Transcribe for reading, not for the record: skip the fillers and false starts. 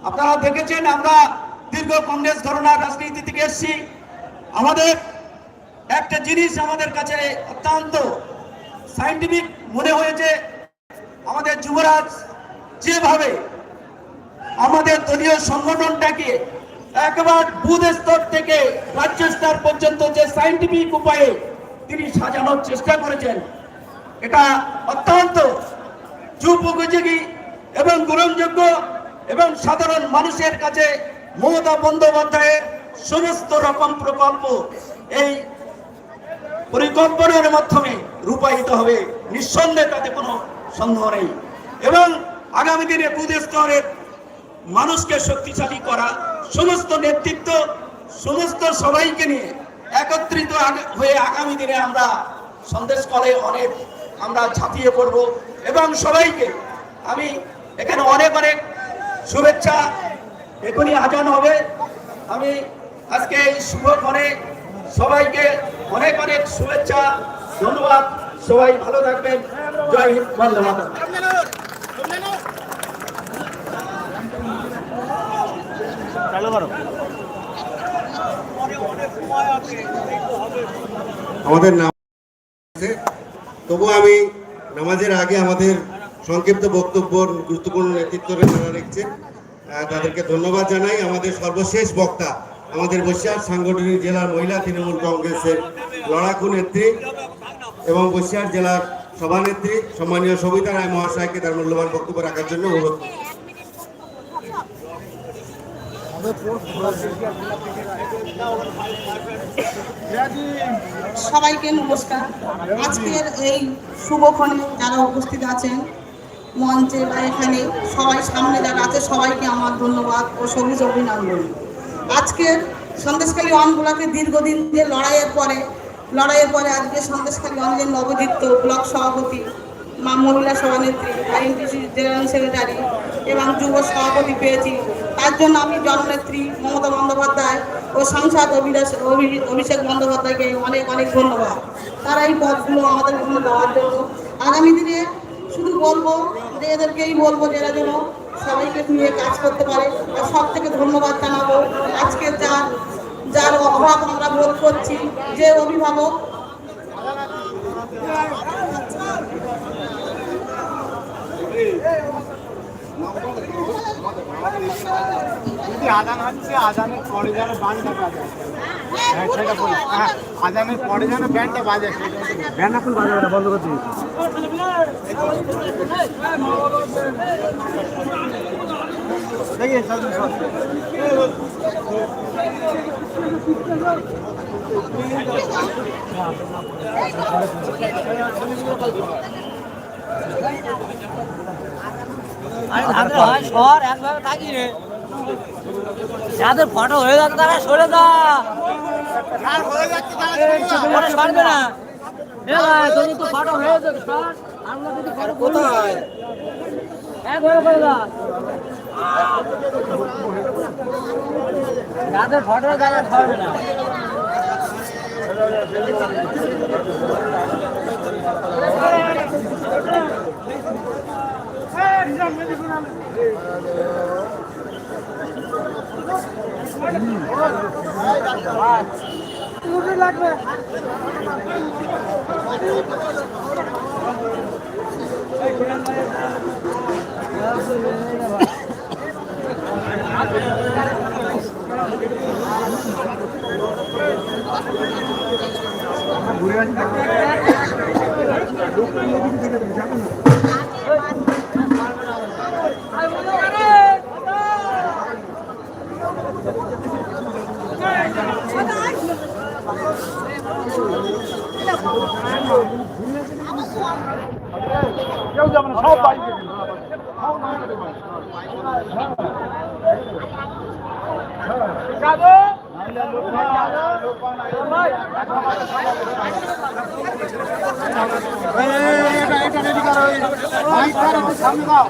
আপনারা দেখেছেন আমরা দীর্ঘ কংগ্রেস ঘরানার রাজনীতি থেকে এসেছি। আমাদের একটা জিনিস আমাদের কাছে অত্যন্ত সায়েন্টিফিক মনে হয়েছে, আমাদের যুবরাজ যেভাবে আমাদের দলীয় সংগঠনটাকে একবার বুথ স্তর থেকে রাজ্য স্তর পর্যন্ত যে সায়েন্টিফিক উপায়ে তিনি সাজানোর চেষ্টা করেছেন, এটা অত্যন্ত যুগোপযোগী এবং গ্রহণযোগ্য এবং সাধারণ মানুষের কাছে মমতা বন্দ্যোপাধ্যায়ের সমস্ত রকম প্রকল্প এই পরিকল্পনার মাধ্যমে রূপায়িত হবে, নিঃসন্দেহে তাতে কোনো সন্দেহ নেই। এবং আগামী দিনে বুথ স্তরের মানুষকে শক্তিশালী করা, সমস্ত নেতৃত্ব সমস্ত সবাইকে নিয়ে একত্রিত হয়ে আগামী দিনে আমরা সন্দেশকালে অনেক আমরা ঝাঁপিয়ে পড়ব এবং সবাইকে আমি এখানে অনেক অনেক শুভেচ্ছা। এখনই আজান হবে, আমি আজকে এই শুভক্ষণে সবাইকে অনেক অনেক শুভেচ্ছা, ধন্যবাদ। সবাই ভালো থাকবেন। জয় হিন্দ, বন্দে মাতরম। আমাদের নাম তবু আমি নামাজের আগে আমাদের সংক্ষিপ্ত বক্তব্য গুরুত্বপূর্ণ নেতৃত্ব যারা রেখেছেন তাদেরকে ধন্যবাদ জানাই। আমাদের সর্বশেষ বক্তা আমাদের বসিরহাট সাংগঠনিক জেলার মহিলা তৃণমূল কংগ্রেসের লড়াকু নেত্রী এবং বসিরহাট জেলার সভানেত্রী সম্মানীয় সবিতা রায় মহাশয়কে তার মূল্যবান বক্তব্য রাখার জন্য অনুরোধ। সবাইকে নমস্কার। আজকের এই শুভক্ষণে যারা উপস্থিত আছেন মঞ্চে বা এখানে সবাই সামনে যারা আছে সবাইকে আমার ধন্যবাদ ও সবুজ অভিনন্দন। আজকের সন্দেশখালী অনগুলাকে দীর্ঘদিন যে লড়াইয়ের পরে আজকে সন্দেশখালী অঞ্জের নবযুক্ত ব্লক সভাপতি, মহিলা সভানেত্রী, আইএনটিসি জেনারেল সেক্রেটারি এবং যুব সভাপতি পেয়েছি। তার জন্য আমি জননেত্রী মমতা বন্দ্যোপাধ্যায় ও সাংসদ অভিষেক বন্দ্যোপাধ্যায়কে অনেক অনেক ধন্যবাদ। তারা এই পদগুলো আমাদের জন্য দেওয়ার জন্য। আগামী দিনে শুধু বলবো যে এদেরকেই বলবো যে এরা যেন সবাইকে নিয়ে কাজ করতে পারে। আর সব থেকে ধন্যবাদ জানাবো আজকে যার অভাব আমরা বোধ করছি, যে অভিভাবক আজান হচ্ছে, আজানের পরে যেন গানটা বাজে, সেটা বলি। আজানের পরে যেন ব্যান্ডটা বাজে, ব্যান্ড এখন বাজাবে না, বন্ধ করছি। যাদের ফটো হয়ে যাচ্ছে তারা সরে যা, সরবে না। তুমি তো ফটো হয়ে যাচ্ছে, আমরা যদি ফটো কোথায় যাদের ফটো তারা সরবে না। লাগবে ঘুরে আসি। কেউ যাবে না, সব বাইক সামনে দাও।